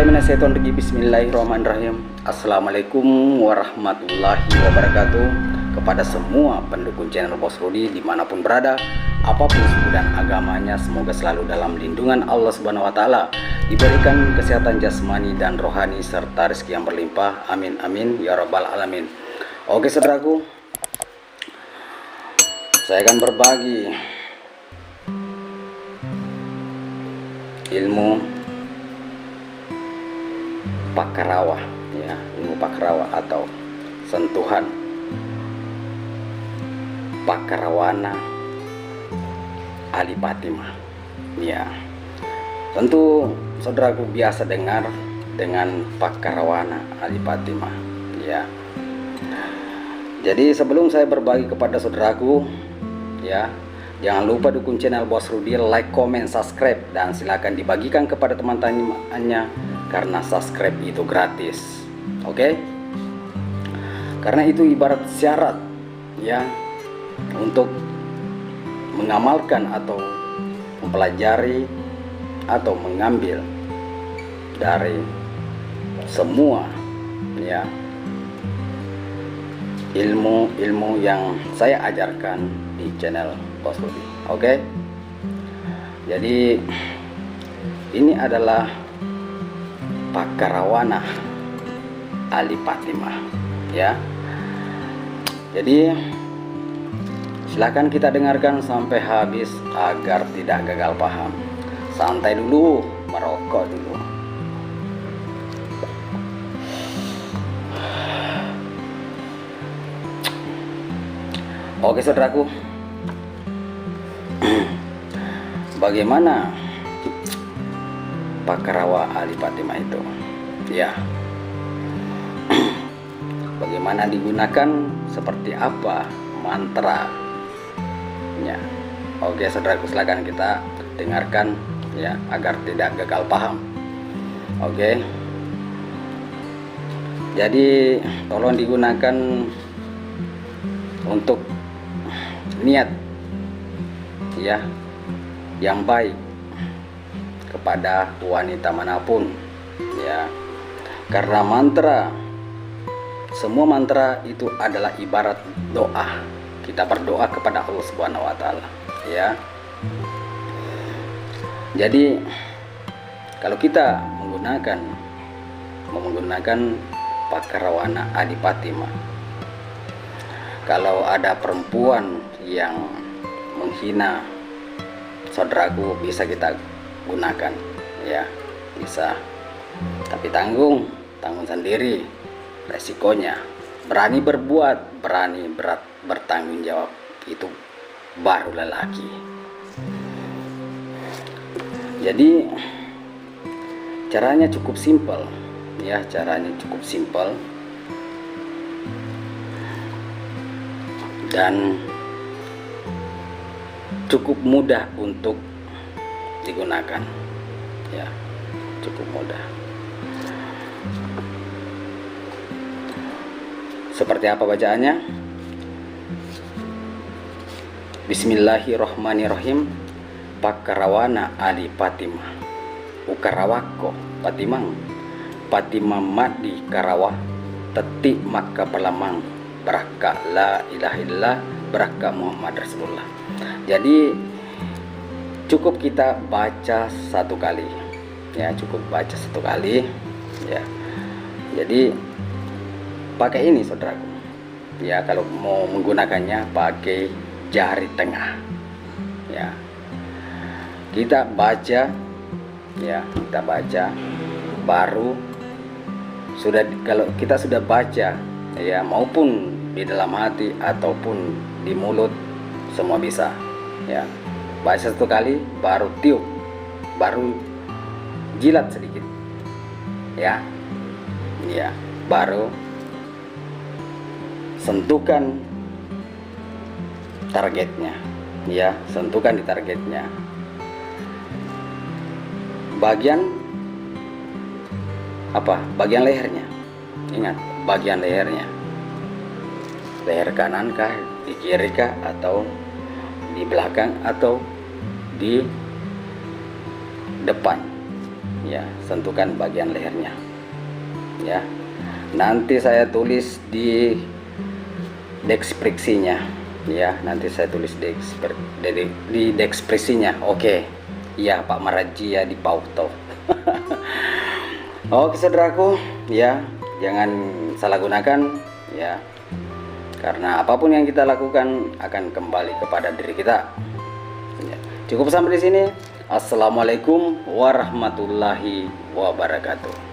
minasyaitonirrajim. Bismillahirrahmanirrahim. Assalamualaikum warahmatullahi wabarakatuh. Kepada semua pendukung channel Bos Rudi dimanapun berada, apapun suku dan agamanya, semoga selalu dalam lindungan Allah Subhanahu wa Ta'ala, diberikan kesehatan jasmani dan rohani serta rezeki yang berlimpah. Amin amin ya rabbal alamin. Oke saudaraku, saya akan berbagi ilmu Pakarawa, ya, ilmu Pakarawa atau sentuhan Pakarawana Alipatimah. Ya, tentu saudaraku biasa dengar dengan Pakarawana Alipatimah. Ya, jadi sebelum saya berbagi kepada saudaraku, ya, jangan lupa dukung channel Bos Rudi, like, comment, subscribe, dan silakan dibagikan kepada teman-temannya karena subscribe itu gratis. Oke? Karena itu ibarat syarat, ya, untuk mengamalkan atau mempelajari atau mengambil dari semua, ya, ilmu-ilmu yang saya ajarkan di channel Bos Rudi. Oke? Jadi ini adalah Pakarawana Alipatimah, ya. Jadi silakan kita dengarkan sampai habis agar tidak gagal paham. Santai dulu, merokok dulu. Oke saudaraku, bagaimana Pakarawa Alipatimah itu, ya? Bagaimana digunakan, seperti apa mantra, ya? Oke saudaraku, silakan kita dengarkan, ya, agar tidak gagal paham. Oke, jadi tolong digunakan untuk niat, ya, yang baik kepada wanita manapun, ya. Karena mantra, semua mantra itu adalah ibarat doa. Kita berdoa kepada Allah Subhanahu wa Ta'ala, ya. Jadi kalau kita menggunakan Pakarawana Alipatimah, kalau ada perempuan yang menghina saudaraku, bisa kita gunakan, ya, bisa. Tapi tanggung sendiri resikonya. Berani berbuat, berani bertanggung jawab, itu baru lelaki. Jadi caranya cukup simpel, ya, caranya cukup simpel dan cukup mudah untuk digunakan, ya, cukup mudah. Seperti apa bacaannya? Bismillahirrahmanirrahim. Pakarawana Alipatimah Ukarawako Patimang Patimang Madi Karawah Tetik Maka Pelamang Beraka La ilaha illallah Beraka Muhammad Rasulullah. Jadi cukup kita baca satu kali, ya, cukup baca satu kali, ya. Jadi pakai ini saudaraku, ya, kalau mau menggunakannya pakai jari tengah, ya. Kita baca, ya, kita baca, baru kalau kita sudah baca, ya, maupun di dalam hati ataupun di mulut, semua bisa, ya. Baca satu kali, baru tiup, baru jilat sedikit, ya, ya, baru sentuhkan targetnya, ya, sentuhkan di targetnya. Bagian apa? Bagian lehernya. Ingat, bagian lehernya. Leher kanan kah, di kiri kah, atau di belakang, atau di depan, ya, sentuhkan bagian lehernya ya. Nanti saya tulis di deskripsinya ya, nanti saya tulis di deskripsinya. Oke ya, Pak Maraji ya, di Pauto. Oke saudaraku ya, jangan salah gunakan ya, karena apapun yang kita lakukan akan kembali kepada diri kita ya. Cukup sampai di sini. Assalamualaikum warahmatullahi wabarakatuh.